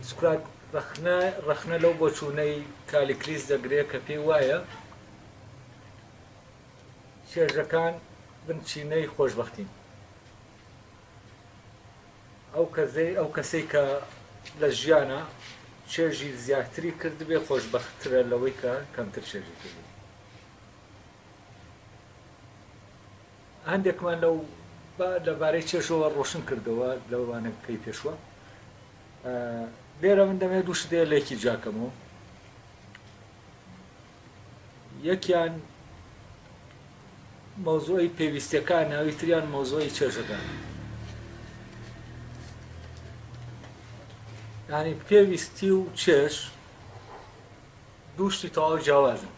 سکرات ڕەخنە لەو بۆچوونەی کالیکلیس دەگرێت کە پێی وایە چێژەکان بنچینەی خۆشبەختین. ئەو کەسەی کە لە ژیانە چێژی زیاتری کردبێ خۆشبەختترە لەوەی کە کەمتر چێژی کردی. هەندێکمان لەبارەی چێژەوە ڕۆشن کردەوە لەوانە کەی پێشوە. لێرە من دەمێت دوو شتێ لێکی جاکەمەوە. یەکیان مەوزوعی پێویستیەکان، ناویتریان مەوزوعی چێژەکان. یعنی پێویستی و چێژ دوو شتی تەواو جیاوازن.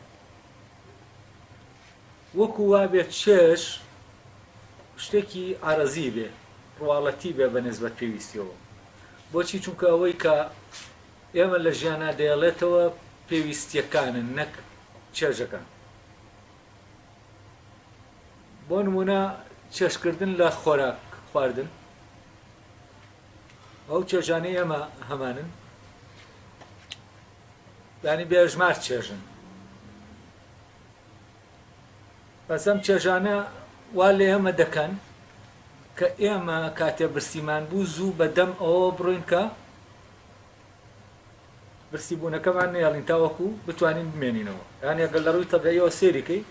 وەکو وابێت چێژ شتێکی عارەزی بێ، ڕواڵەتی بێ بەنسبەت پێویستیەوە. بۆچی؟ چونکە ئەوەی کە ئێمە لە ژیانە دەیەڵێتەوە پێویستیەکانن، نەک چێژەکان. بۆ نمونە چێژکردن لە خۆراک خواردن، ئەو چێژانەی ئێمە هەمانن، یعنی بێژمار چێژن. بەس ئەم چێژانە وا لێ ئێمە دەکەن کە ئێمە کاتێ برسیمان بوو زوو بەدەم ئەوە بڕۆین کە برسیبوونەکەمان نێڵین تاوەکو بتوانین بمێنینەوە. یان ئەگەر لە ڕووی تەبیعیەوە سێریکەی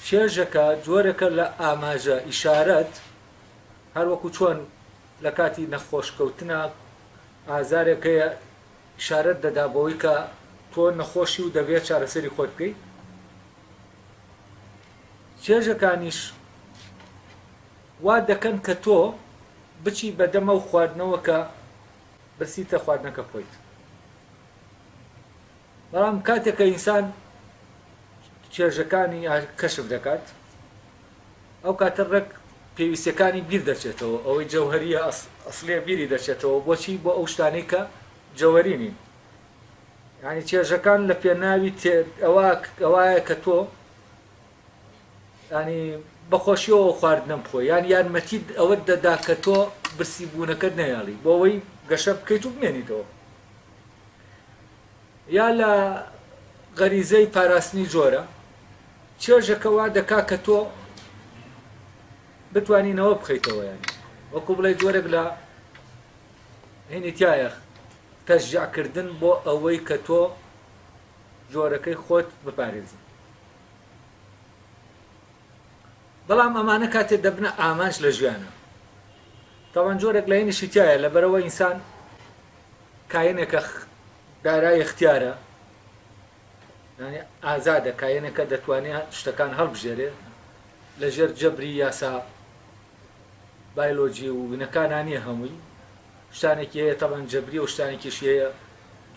چێژەکە جۆرێکە لە ئاماژە ئیشارەت، هەروەکو چۆن لە کاتی نەخۆشکەوتنە ئازارێکەیە ئیشارەت دەدا بەوەی کە تۆ نەخۆشی و دەبێت چارەسەری خۆت بکەیت. چێژەکانیش وا دەکەن کە تۆ بچی بەدەمە و خواردنەوە کە برسیتە خواردنەکە خۆیت. بەڵام کاتێککە ئینسان چێژەکانی کەشف دەکات، ئەو کاتە ڕێک پێویستەکانی بیر دەچێتەوە، ئەوەی جەوهەریە ئەسڵێ بیری دەچێتەوە. بۆچی؟ بۆ ئەو شتانەی کە جەوهەری نین. یعنی چێژەکان لە پێناوی ئەوایە کە تۆ ینی بەخۆشیەوە خواردنەم بخۆی، یان یارمەتیت ئەوەت دەدا کە تۆ برسیبوونەکەت نەیاڵی بۆ ئەوەی گەشە بکەیت و بمێنیتەوە. یا لە غەریزەی پاراستنی جۆرە چێژەکە وا دەکا کە تۆ بتوانینەوە بخەیتەوە. یانی وەکو بڵێ جۆرێک لە هێنیتیایە تەشجیعکردن بۆ ئەوەی کە تۆ جۆرەکەی خۆت بپارێزی. بەڵام ئەمانە کاتێ دەبنە ئامانج لە ژیانە. تاوان جۆرێک لە هێنیشی تایە، لەبەرەوە ئینسان کایەنێکە دارای اختیارە، یعنی ئازادە، کایەنێکە دەتوانێت شتەکان هەڵبژێرێ لەژێر جەبری یاسا بایۆلۆجی و وینەکانانیە هەمووی. شتانێکی هەیە تەبەن جەبری و شتانێکیش هەیە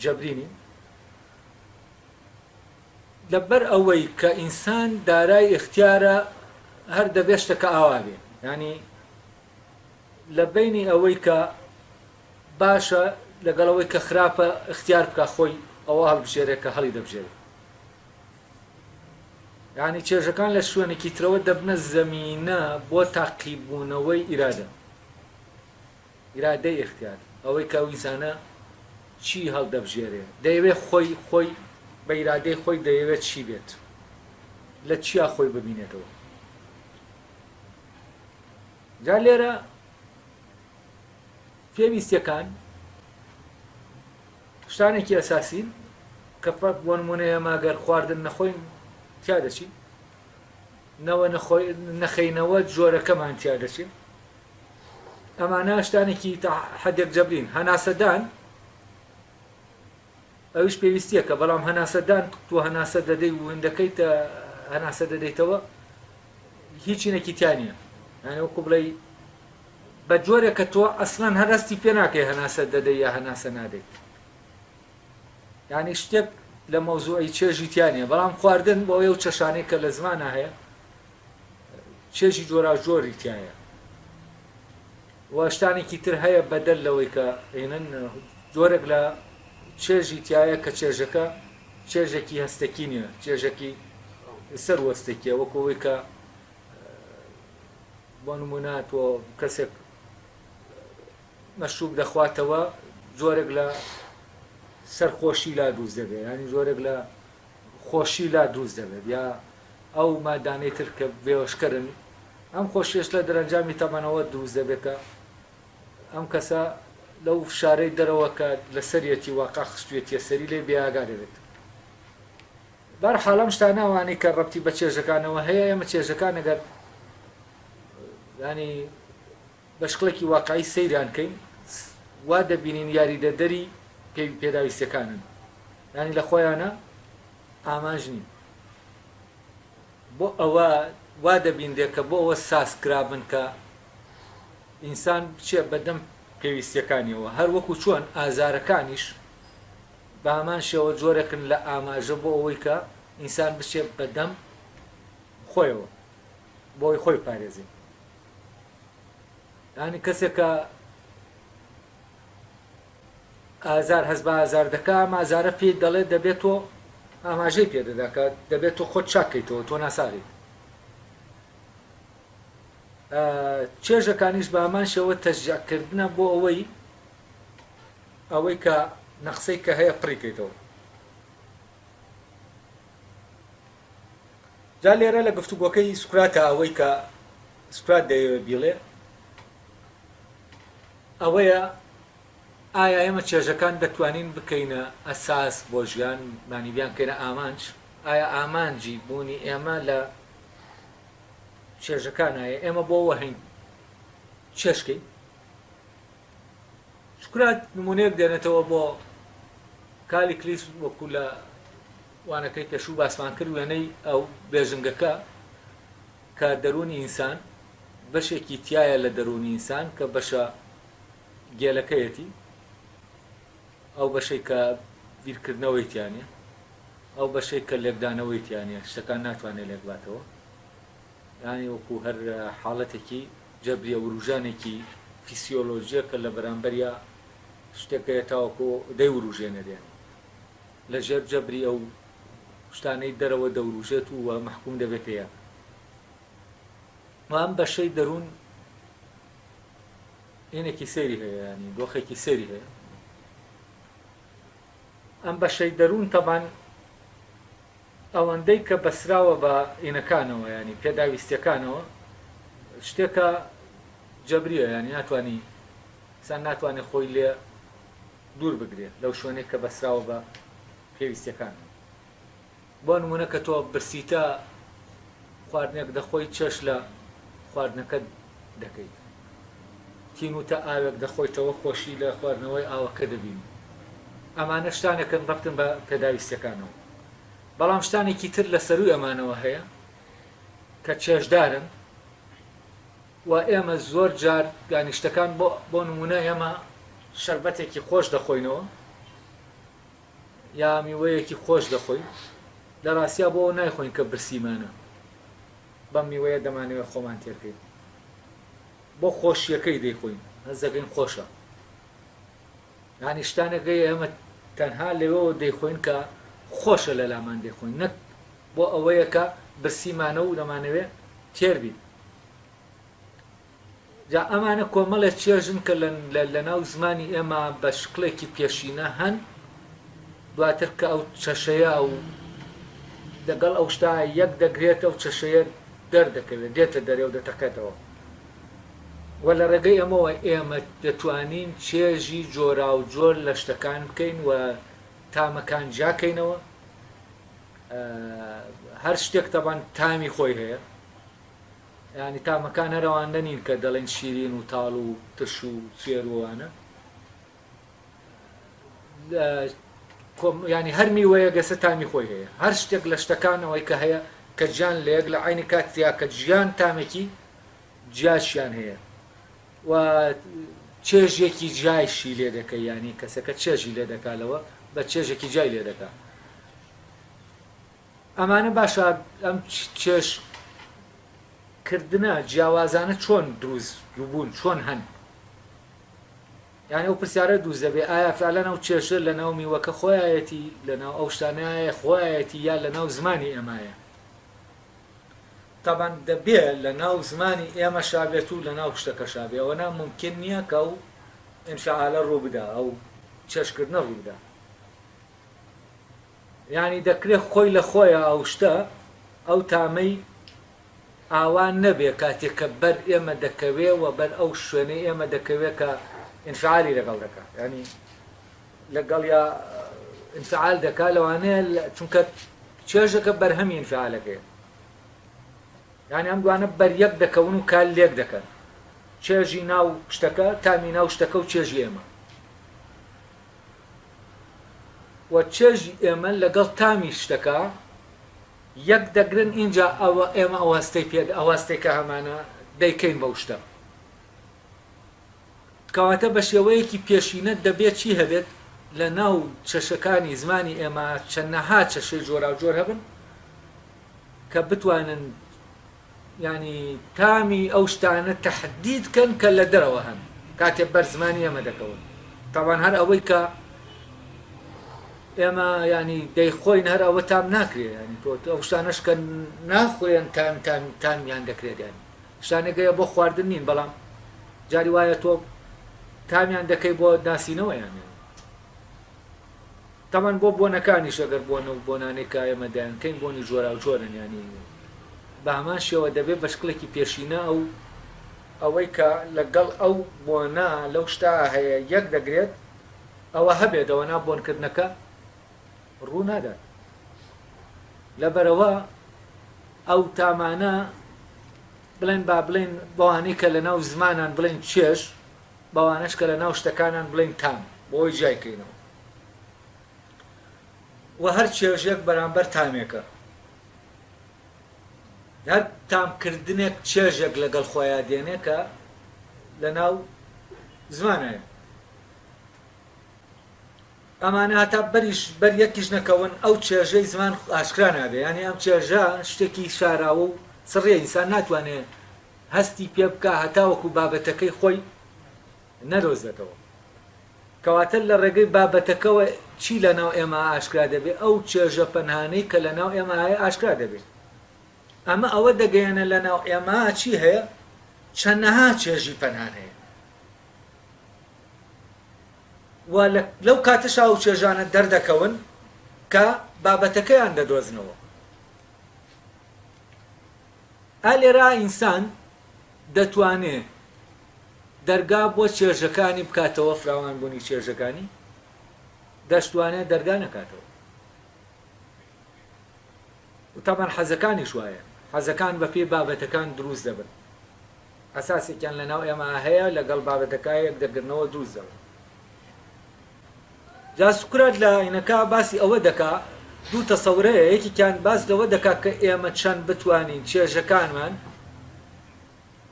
جەبرینی. لەبەر ئەوەی کە ئینسان دارای اختیارە هەر دەبێت شتەکە ئاوا بێ، ینی لە بینی ئەوەی کە باشە لەگەڵەوەی کە خراپە اختیار بکە خۆی ئەوە هەڵبژێرێت کە هەڵی دەبژێرێت. یعنی چێژەکان لە شوێنێکی ترەوە دەبنە زەمینە بۆ تاقیبوونەوەی ئیرادە، ئیرادەی اختیار، ئەوەی کە ئەو ئینسانە چی هەڵدەبژێرێت، دەیەوێت خۆی بە ئیرادەی خۆی دەیەوێت چی بێت، لە چیا خۆی ببینێتەوە. جا لێرە پێویستیەکان شتانێکی ئەساسین کە بۆ نمونە ئێمە گەر خواردن نەخۆین تیا دەچین، نەخەینەوە جۆرەکەمان تیا دەچین. ئەمانە شتانێکی تا حەدێک جەبرین. هەناسەدان ئەویش پێویستیەکە، بەڵام هەناسەدان تۆ هەناسە دەدەی و هەندەکەیتە هەناسە دەدەیتەوە هیچینێکی تیا نییە. یعنی وەکو بڵێ بە جۆرێک کە تۆ ئەسڵەن هەرستی پێ ناکەی هەناسە دەدەی یا هەناسە نادەیت. یعنی شتێک لە مەوزوعی چێژی تیانە، بەڵام خواردن بۆ ئەو چەشانەی کە لە زمانە هەیە چێژی جۆرا جۆری تایە. و شتانێکی تر هەیە بەدەل لەوەی کە هێنن جۆرێک لە چێژی تایە کە چێژەکە چێژێکی هەستێکی نییە، چێژێکی سەر وەستێکیە. وەکەوەی کە بۆ نمونە تۆ کەسێک مەشروب دەخواتەوە جۆرێک لە سەرخۆشی لا دروست دەبێت ینی جۆرێک لە خۆشی لا دروست دەبێت یا ئەو مادانەی تر کە بێوەشکردن ئەم خۆشیش لە دەرەنجامی تەمەنەوە دروست دەبێتە ئەم کەسە لەو شارەی دەرەوە کە لە سەرەتی واقع خستوێتە سەری لێ بێئاگارێت بەرحاڵ ئەم شتانە ئەوانەی کە ڕەبتی بە چێژەکانەوە هەیە ئێمە چێژەکان ئەگەر ینی بە شکڵێکی واقعی سەیران کەین وا دەبینین یاریدەدەری پێداویستەکانن ینی لە خۆیانە ئاماژ نین بۆ ئەوە وا دەبیندێت کە بۆ ئەوە ساسکرابن کە ئینسان بچێ بەدەم پێویستیەکانیەوە هەر وەکو چۆن ئازارەکانیش بە هەمان شێوە جۆرەکن لە ئاماژە بۆ ئەوەی کە ئینسان بچێ بەدەم خۆیەوە بۆی خۆی پارێزی ینی کەسێک کە ئازار هەست بە ئازار دەکا ئەم ئازارە پێی دەڵێت دەبێت تۆ ئاماژەی پێدەدا کە دەبێت تۆ خۆت چاکەیتەوە تۆ ناساریت چێژەکانیش بە هەمان شێوە تەشجیعکردنە بۆ ئەوەی کە نەقسەی کە هەیە پڕیکەیتەوە جا لێرە لە گفتوگۆکەی سوکراتە ئەوەی کە سوکرات دەیەوێت بیڵێ ئەوەیە ئایا ئێمە چێژەکان دەتوانین بکەینە ئەساس بۆ ژیان مانیبیان کەینە ئامانج ئایا ئامانجی بوونی ئێمە لە چێژەکان هەیە ئێمە بۆ وەهین چێشکەین سوکرات نمونەیەک دێنێتەوە بۆ کالی کلیس وەکو لە وانەکەی کەشوو باسمان کرد وێنەی ئەو بێژنگەکە کە دەرونی ئینسان بەشێکی تایە لە دەرونی ئینسان کە بەشە گێلەکەیەتی ئەو بەشەی کە بیرکردنەوەی تیانە ئەو بەشەی کە لێکدانەوەی تیانە شتەکان ناتوانێت لێکباتەوە ینی وەکو هەر حاڵەتێکی جەبریە وروژانێکی فیسیۆلۆژیە کە لە بەرامبەریا شتێکەیە تاوەکو دەی وروژێنەرێن لە ژێر جەبری ئەو شتانەی دەرەوە دەوروژێت و مەحکوم دەبێت پێیە ئەم بەشەی دەروون هێنێکی سەیری هەیە ینی دۆخێکی سەیری هەیە ئەم بەشەی دەروون تەبان ئەوەندەی کە بەسراوە بە ئینەکانەوە ینی پێداویستیەکانەوە شتێکە جەبریە ینی ناتوانانی سان ناتوانێت خۆی لێ دوور بگرێت لەو شوێنێک کە بەسراوە بە پێویستیەکان بۆ نمونە کە تۆ برسیتە خواردنێک دەخۆی چێش لە خواردنەکە دەکەیت تینوتە ئاوێک دەخۆیتەوە خۆشی لە خواردنەوەی ئاوەکە دەبین ئەمانە شتانێکن ڕەبتن بە پێداویستیەکانەوە بەڵام شتانێکی تر لە سەروی ئەمانەوە هەیە کە چێژدارن و ئێمە زۆر جار گانیشتەکان بۆ نمونە ئێمە شەربەتێکی خۆش دەخۆینەوە یا میوەیەکی خۆش دەخۆین لە ڕاستیا بۆ نایخۆین کە برسیمانە بەم میوەیە دەمانەوێت خۆمان تێرکەین بۆ خۆشیەکەی دەیخۆین هەزەکەین خۆشە ینی شتانەکەی ئێمە تەنها لەوەوە دەیخۆین کە خۆشە لە لامان دەیخۆین نەک بۆ ئەوەیە کە برسیمانە و دەمانەوێت تێربین جا ئەمانە کۆمەڵە چێژن کە لە ناو زمانی ئێمە بە شکڵێکی پێشینە هەن دواتر کە ئەو چەشەیە ئەو دەگەڵ ئەو شتا یەک دەگرێت ئەو چەشەیە دەردەکەوێت دێتە دەرێ و دەتەکەتەوە و لە ڕێگەی ئەمەوە ئێمە دەتوانین چێژی جۆرا و جۆر لە شتەکان بکەین و تامەکان جاکەینەوە هەر شتێک تەبان تامی خۆی هەیە ینی تامەکان هەروانە نین کە دەڵێن شیرین و تاڵ و تش و چێروانە ینی هەر میوەیە گەسە تامی خۆی هەیە هەر شتێک لە شتەکانەوەی کە هەیە کە گیان لەیەک لە عینی کاتیا کە ژیان تامێکی جیاشیان هەیە و چێژێکی جایشی لێ دەکە ینی کەسەکە چێژی لێ دەکالەوە بە چێژێکی جای لێ دەکا ئەمانە باشە ئەم چێژ کردنە جیاوازانە چۆن دروست بوون چۆن هەن یعنی ئەو پرسیارە دروست دەبێت ئایا فعلەن ئەو چێژە لە ناو میوەکە خۆیەتی لە ناو ئەو شتانایە خۆیەتی یا لە ناو زمانی ئێمایە تەبان دەبێت لە ناو زمانی ئێمە شابێت و لە ناو شتەکە شابێ ئەوە ممکن نییە کە ئەو ئینفعالە ڕوو بدا ئەو چێشکردنە ڕوودا یعنی دەکرێت خۆی لە خۆیە ئەو شتە ئەو تامەی ئاوان نەبێ کاتێک کە بەر ئێمە دەکەوێ و بەر ئەو شوێنەی ئێمە دەکەوێت کە ئینفعالی لەگەڵ دەکات ینی لەگەڵ یا ئینفعال دەکات لەوانەیە چونکە چێژەکە بەرهەمی ئینفعالەکەیە یعنی ئەم دوانە بەریەک دەکەون و کال لێک دەکەن چێژی ناو شتەکە تامی ناو شتەکە و چێژی ئێمە و چێژی ئێمە لەگەڵ تامی شتەکە یەک دەگرن اینجا ئەوە ئێمە ئەوەستەی پێ ئەوەستێکە هەمانە دەیکەین بەو شتە کەواتە بە شێوەیەکی پێشینە دەبێت چی هەبێت لە ناو چەشەکانی زمانی ئێمە چەندەها چەشەی جۆرا و جۆر هەبن کە بتوانن ینی تامی ئەو شتانە تەحدید کەن کە لە دەرەوە هەن کاتێک بەر زمانی ئێمە دەکەون تاوان هەر ئەوەی کە ئێمە ینی دەیخۆین هەر ئەوە تام ناکرێت ینی تۆ ئەو شتانەش کە ناخۆیان تامیان دەکرێت ینی شتانێکەیە بۆ خواردن نین بەڵام جاری وایە تۆ تامیان دەکەی بۆ ناسینەوە یان تامان بۆ بۆنەکانیش ئەگەر بۆنە و بۆنانەی کە ئێمە دایانکەین بۆنی جۆرا و جۆرن ینی بە هەمان شێوە دەبێت بە شکلێکی پێشینە ئەوەی کە لەگەڵ ئەو بۆنە لەو شتا هەیە یەک دەگرێت ئەوە هەبێت ئەوە نابۆنکردنەکە ڕوو نادات لەبەرەوە ئەو تامانە بڵێن با بڵێن بەوانەی کە لە ناو زمانان بڵێن چێش بەوانەش کە لە ناو شتەکانان بڵێن تام بۆی جایکەینەوە و هەر چێژێک بەرامبەر تامێکە هەر تامکردنێک چێژێک لەگەڵ خۆیان دێنێ کە لە ناو زمانەیە ئەمانە هەتا بەر یەکیش نەکەون ئەو چێژەی زمان ئاشکرا نابێ ینی ئەم چێژە شتێکی شاراوە و سڕێ ئینسان ناتوانێت هەستی پێ بکە هەتاوەکو بابەتەکەی خۆی نەدۆزێتەوە کەواتە لە ڕێگەی بابەتەکەەوە چی لە ناو ئێمە ئاشکرا دەبێت ئەو چێژە پەنهانەی کە لە ناو ئێمە هەیە ئاشکرا دەبێت ئەمە ئەوە دەگەیەنە لە ناو ئێمە چی هەیە چەندەها چێژی پەنهان هەیە و لەو کاتەشا و چێژانە دەردەکەون کە بابەتەکەیان دەدۆزنەوە ئالێرا ئینسان دەتوانێت دەرگا بۆ چێژەکانی بکاتەوە فراوان بوونی چێژەکانی دەشتوانێت دەرگا نەکاتەوە تامان حەزەکانی شوایە حەزەکان بە پێی بابەتەکان دروست دەبن ئەساسێکیان لە ناو ئێمە هەیە لەگەڵ بابەتەکایەک دەگرنەوە دروست دەبن جا سوکرات لە عینەکە باسی ئەوە دەکا دوو تەسەورەیە یەکێکیان باس لەوە دەکا کە ئێمە چەند بتوانین چێژەکانمان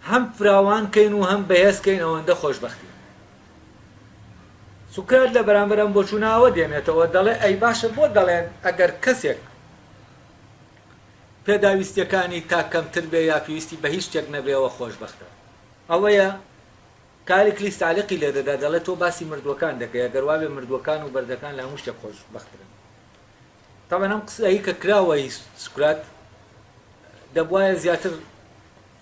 هەم فراوانکەین و هەم بەهێزکەین ئەوەندە خۆشبەختی سوکرات لە بەرامبەرم بۆ چووناوە دێنێتەوە دەڵێ ئەی باشە بۆ دەڵێن ئەگەر کەسێک پێداویستیەکانی تا کەمتر بێ یا پێویستی بە هیچ شتێک نەبێەوە خۆشبەختە ئەوەیە کارێک لیستعلقی لێ دەدا دەڵێت تۆ باسی مردووەکان دەکەی ئەگەر وابێ مردووەکان و بەردەکان لە هەموو شتێک خۆشبەختن تاوان ئەم قسەیە کە کراوەی سوکرات دەبوایە زیاتر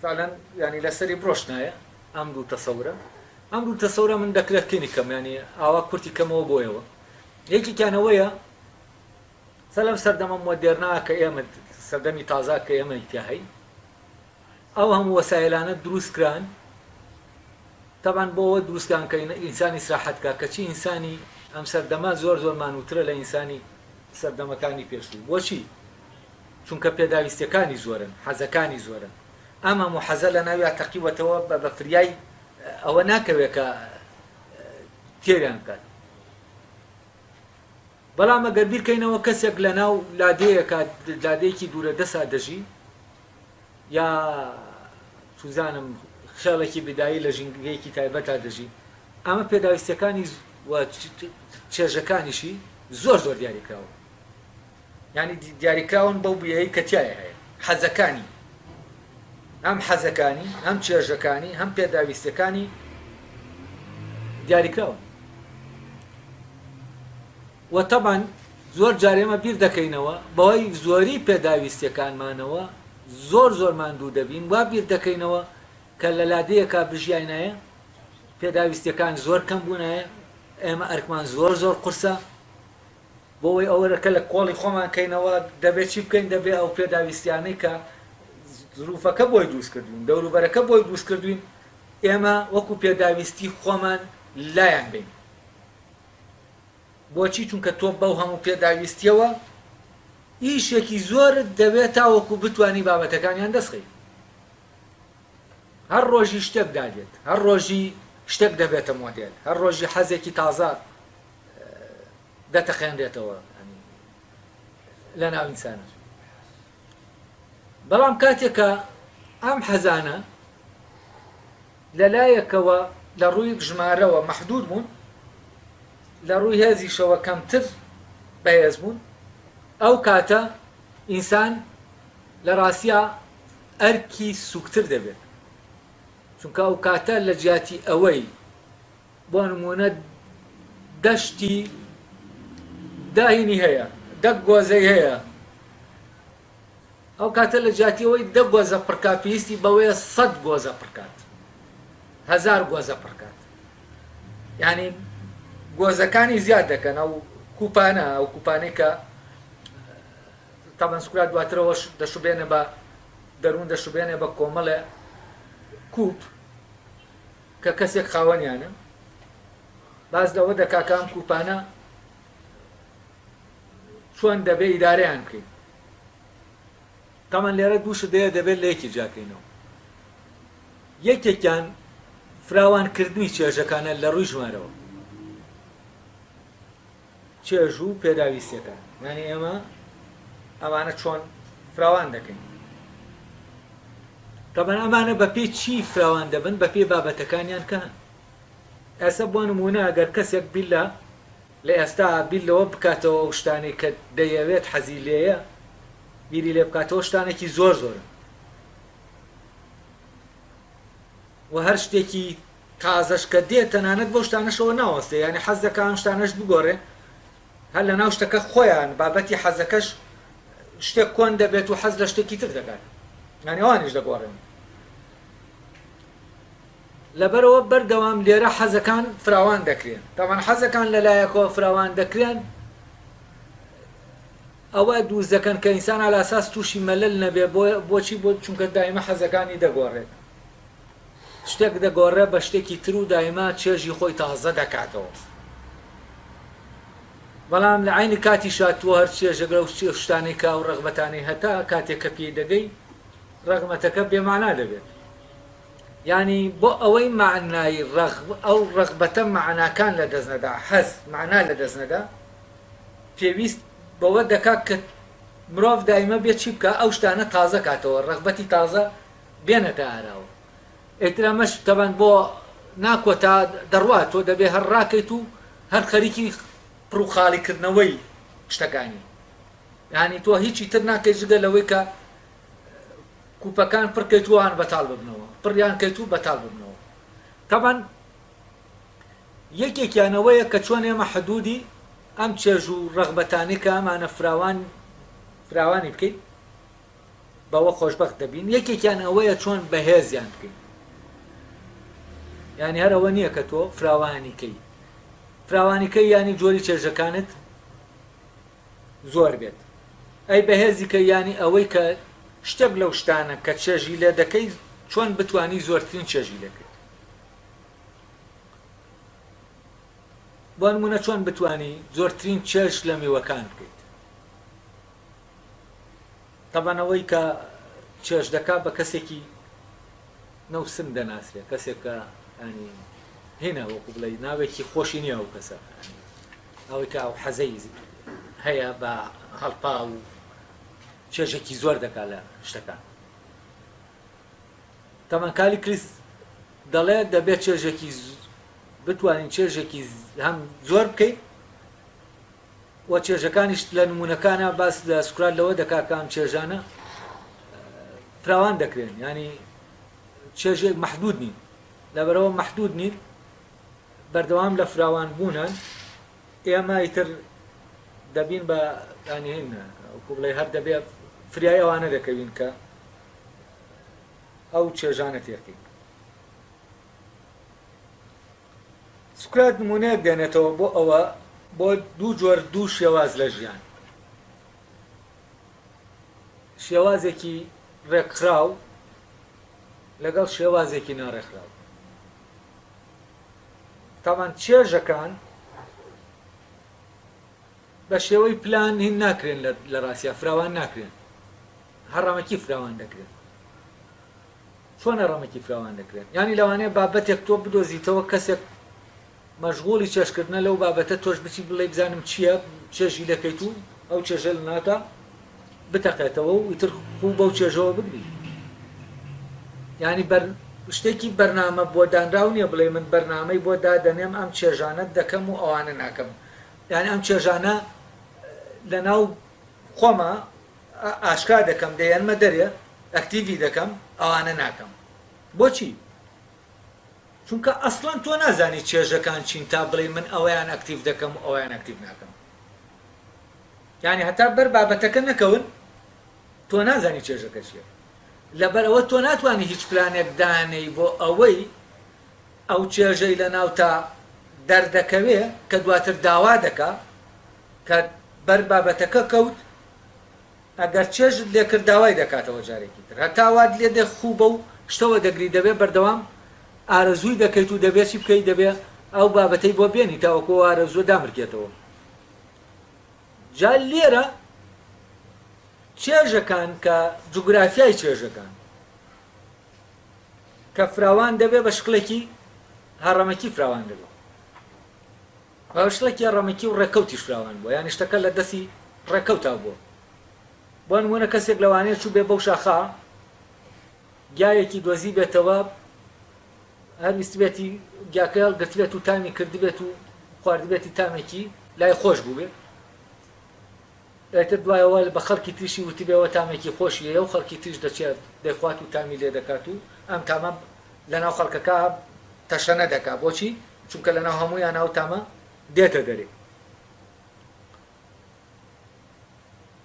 فعلەن ینی لەسەری برۆشنایە ئەم دوو تەسەورە ئەم دوو تەسەورە من دەکرێت کێنی کەم ینی ئاوا کورتی کەمەوە بۆیەوە یەکێکیانەوەیە سەلەم سەردەمە مۆدێرنا کە ئێمە سەردەمی تازا کە ئێمە ئیتیاهەی ئەو هەموو وەسایلانە دروستکران تاوان بۆەوە دروستکان کە ئینسانی سراحەتکە کەچی ئینسانی ئەم سەردەما زۆر مانووترە لە ئینسانی سەردەمەکانی پێشوو بۆچی چونکە پێداویستەکانی زۆرن حەزەکانی زۆرن ئەمە حەزە لە ناوی تەقیوەتەوە بە فریای ئەوە ناکەوێت کە تێریان بکات بەڵام ئەگەر بیرکەینەوە کەسێک لە ناو لادەیەکە لادەیەکی دوورە دەسا دەژی یا سوزانم خێڵێکی بدایی لە ژینگەیەکی تایبەتا دەژی ئەمە پێداویستەکانی چێژەکانیشی زۆر دیاریکراوە ینی دیاریکراون بەو بویەیە کە تایە هەیە حەزەکانی هەم حەزەکانی هەم چێژەکانی هەم پێداویستەکانی دیاریکراون و تەبان زۆر جارێمە بیر دەکەینەوە بەوەی زۆری پێداویستەکانمانەوە زۆر ماندوو دەبین وا بیر دەکەینەوە کە لە لادەیەکە بژیانایە پێداویستەکان زۆر کەم بوونایە ئێمە ئەرکمان زۆر زۆر قورسە بۆەوەی ئەوەرەکە لە کۆڵی خۆمان کەینەوە دەبێت چی بکەین دەبێت ئەو پێداویستیانەی کە زروفەکە بۆی دروست کردوین دەوروبەرەکە بۆی دروست کردوین ئێمە وەکو پێداویستی خۆمان لایەن بین بۆچی چونکە تۆ بەو هەموو پێداویستیەوە ئیشێکی زۆرت دەبێت تاوەکو بتوانی بابەتەکانیان دەستخەی هەر ڕۆژی شتێک دادێت هەر ڕۆژی شتێک دەبێتە مۆدێل هەر ڕۆژی حەزێکی تازە دەتەقێنرێتەوە لە ناو ئینسانە بەڵام کاتێکە ئەم حەزانە لەلایەکەوە لە ڕووی ژمارەوە مەحدود بوون لە ڕووی هێزیشەوە کەمتر بەهێز بوون ئەو کاتە ئینسان لە ڕاستیە ئەرکی سوکتر دەبێت چونکە ئەو کاتە لە جیاتی ئەوەی بۆ نمونە دەشتی داهینی هەیە دەک گۆزەی هەیە ئەو کاتە لە جیاتیەوەی دە گۆزە پڕکات پێویستی بەوەیە 100 گۆزە پڕکات 1000 گۆزە پڕکات یعنی گۆزەکانی زیاد دەکەن ئەو کوپانە ئەو کوپانەی کە تاوان سکرات دواترەوە دەشوبێنە بە دەروون دەشوبێنێ بە کۆمەڵێ کوپ کە کەسێک خاوەنیانە باز لەوە دەکاکەم کوپانە چۆن دەبێ ئیدارەیان بکەین تامان لێرە دووش دەبێت لە یەکی جاکەینەوە یەکێکیان فراوانکردنی چێژەکانە لە ڕووی ژمارەوە چێژ و پێداویستیەکان یعنی ئێمە ئەمانە چۆن فراوان دەکەین تامان ئەمانە بە پێی چی فراوان دەبن بە پێی بابەتەکانیان کە ئێستا بۆ نمونە ئەگەر کەسێک بیلە لە ئێستا بیل لەوە بکاتەوە ئەو شتانەی کە دەیەوێت حەزی لێیە بیری لێ بکاتەوە شتانێکی زۆر زۆرن و هەر شتێکی تازەش کە دێت تەنانەت بۆ شتانەشەوە ناوەستێ یعنی حەز دەکەن شتانەش بگۆڕێ هەر لە ناو شتەکە خۆیان بابەتی حەزەکەش شتێک کۆن دەبێت و حەز لە شتێکی تر دەکات یعنی ئەوانیش دەگۆڕێن لەبەرەوە بەردەوام لێرە حەزەکان فراوان دەکرێن تاوان حەزەکان لەلایەکەوە فراوان دەکرێن ئەوە دووز دەکەن کە ئینسان على ئاساس تووشی مەلەل نەبێ بۆچی بۆ چونکە دایمە حەزەکانی دەگۆڕێت شتێک دەگۆڕێ بە شتێکی تر و دایما چێژی خۆی تازە دەکاتەوە بەڵام لە عینی کاتی شاتووە هەر چێژەگە و شتانەی کا و ڕەغبەتانی هەتا کاتێک کە پێی دەگەی ڕەغمەتەکە بێمانا دەبێت یعنی بۆ ئەوەی معنای ئەو ڕەغبەتە معناکان لە دەستنەدا حەز معنا لە دەستنەدا پێویست بەوە دەکات کە مرۆڤ دایمە بێت چی بکە ئەو شتانە تازە کاتەوە ڕەغبەتی تازە بێنەتە ئاراوە ئێترامەش تەبەن بۆ ناکۆتا دەڕوات تۆ دەبێ هەر ڕاکەیت و هەر خەریکی پڕ و خاڵیکردنەوەی شتەکانی یعنی تۆ هیچی تر ناکەی جگە لەوەی کە کوپەکان پڕکەیت وان بەتاڵ ببنەوە پڕیان کەیت و بەتاڵ ببنەوە تەبەن یەکێکیانەوەیە کە چۆن ئێمە حدودی ئەم چێژ و ڕەغبەتانی کە ئەمانە فراوانی بکەیت بەوە خۆشبەخت دەبین یەکێکیان ئەوەیە چۆن بەهێزیان بکەین یعنی هەر ئەوە نییە کە تۆ فراوانیکەی ینی جۆری چێژەکانت زۆر بێت ئەی بەهێزیکە ینی ئەوەی کە شتێک لەو شتانە کە چێژی لێ دەکەی چۆن بتوانی زۆرترین چێژی لەکەیت بۆ نمونە چۆن بتوانی زۆرترین چێژ لە میوەکان بکەیت تەبەنەوەی کە چێژ دەکا بە کەسێکی نەوسم دەناسرێت کەسێک کە ینی هێنا وەکو بڵێ ناوێکی خۆشی نییە و کەسە ئەوەی کە ئەو حەزەی هەیە بە هەڵپا و چێژێکی زۆر دەکات لە شتەکان تەمەنکالی کریست دەڵێ دەبێت چێژێکی بتوانین چێژێکی هەم زۆر بکەیت و چێژەکانیش لە نمونونەکانە باس لە سکرات لەوە دەکاکەم چێژانە فراوان دەکرێن ینی چێژێک مەحدود نین لەبەرەوە مەحدود نین بەردەوام لە فراوان بوونان ئێمە ئیتر دەبین بە ینی وەکو بڵێ هەر دەبێت فریای ئەوانە دەکەوین کە ئەو چێژانە تێکەین سکرات نمونەیەک دێنێتەوە بۆ ئەوە بۆ دوو جۆر دوو شێواز لە ژیان شێوازێکی ڕێکخراو لەگەڵ شێوازێکی ناڕێکخراو تاوان چێژەکان بە شێوەی پلان هین ناکرێن لە ڕاستیە فراوان ناکرێن هەڕامەکی فراوان دەکرێن چۆن هەڕامەکی فراوان دەکرێن یانی لەوانەیە بابەتێک تۆ بدۆزیتەوە کەسێک مەشغوڵی چێشکردنە لەو بابەتە تۆش بچی بڵێ بزانم چییە چێژی دەکەیت و ئەو چێژە لە ناکە بتەقێتەوە و ئیتر خوب بەو چێژەوە بگری ینی شتێکی بەرنامە بۆ دانراو نییە بڵێ من بەرنامەی بۆ دادەنێم ئەم چێژانە دەکەم و ئەوانە ناکەم یعنی ئەم چێژانە لە ناو خۆمە ئاشکا دەکەم دەیانمە دەرێ ئەکتیڤی دەکەم ئەوانە ناکەم بۆچی؟ چونکە ئەسڵان تۆ نازانی چێژەکان چین تا بڵێ من ئەوەیان ئەکتیڤ دەکەم و ئەویان ئەکتیڤ ناکەم یعنی هەتا بەر بابەتەکە نەکەون تۆ نازانی چێژەکە چیە لەبەرەوە تۆ ناتوانانی هیچ پلانێک دانەی بۆ ئەوەی ئەو چێژەی لە ناو تا دەردەکەوێ کە دواتر داوا دەکا کە بەر بابەتەکە کەوت ئەگەر چێژت لێکرد داوای دەکاتەوە جارێکی تر هەتاوات لێ دەخوو بە و شتەوە دەگری دەبێت بەردەوام ئارەزووی دەکەیت و دەبێت چی بکەیت دەبێت ئەو بابەتەی بۆ بێنی تاوەکو ئارەزووە دامرکێتەوە جا لێرە چێژەکان کە جوگرافیای چێژەکان کە فراوان دەبێت بە شکلێکی هەڕەمەکی فراوان دەبێت بە شکلێکی هەڕەمەکی و ڕێکەوتیش فراوان بووە یانی شتەکە لە دەستی ڕێکەوتا بووە بۆ نمونە کەسێک لەوانەیە چوو بێ بەو شاخە گیایەکی دۆزی بێتەوە هەر ویست بێتی گیاکە گرتبێت و تامی کردبێت و خواردبێتی تامێکی لای خۆش بوو بێت ئێتر دوایەوە بە خەڵکی تریشی وتی بێەوە تامێکی خۆشیە و خەڵکی تریش دەچێت دەیخوات و تامی لێ دەکات و ئەم تامە لەناو خەڵکەکە تەشەنە دەکات بۆچی؟ چونکە لەناو هەموویان ناو تامە دێتە دەرێ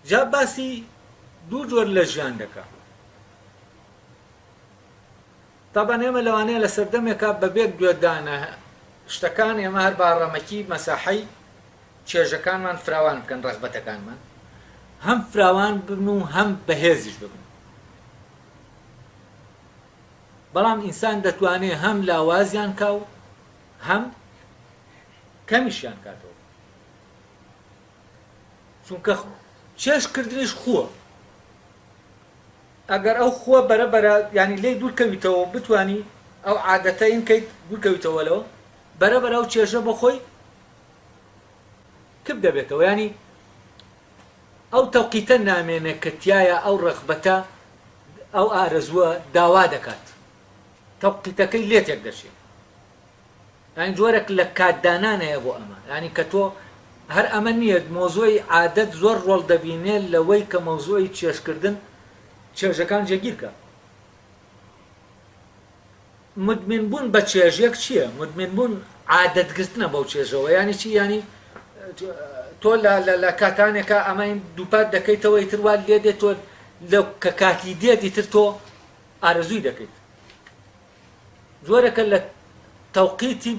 جا باسی دوو جۆر لە ژیان دەکات تابان ئێمە لەوانەیە لە سەردەمێکا بەبێک گوێدانە شتەکان ئێمە هەر باڕەمەکی مەساحەی چێژەکانمان فراوان بکەن ڕەغبەتەکانمان هەم فراوان ببن و هەم بەهێزیش ببن بەڵام ئینسان دەتوانێت هەم لاوازیان کا و هەم کەمیشیان کاتەوە چونکە چێژکردنیش خووە ئەگەر ئەو خووە بەرەبەرە ینی لێی دوورکەویتەوە بتانی ئەو عادەتەین کەیت دوورکەویتەوە لەوە بەرەبەر ئەو چێژە بە خۆی کب دەبێتەوە ینی ئەو تەوقیتە نامێنە کە تایە ئەو ڕەغبەتە ئەو ئارەزووە داوا دەکات تەوقیتەکەی لێتێک دەشێت ینی جۆرێک لە کاتدانانەیە بۆ ئەمە ینی کە تۆ هەر ئەمە نییە مۆزۆی عادەت زۆر ڕۆڵ دەبینێت لەوەی کە مەوزۆی چێژکردن چێژەکان جێگیرکە مدمن بوون بە چێژێک چییە؟ مدمن بوون عادەتگرتنە بەو چێژەوە ینی چی ینی تۆ لە کاتانێکە ئەمەین دووپات دەکەیتەوە ئیتر وا لێ دێت تۆ لەو کە کاتی دێت ئیتر تۆ ئارەزووی دەکەیت زۆرەکە لە تەوقیتی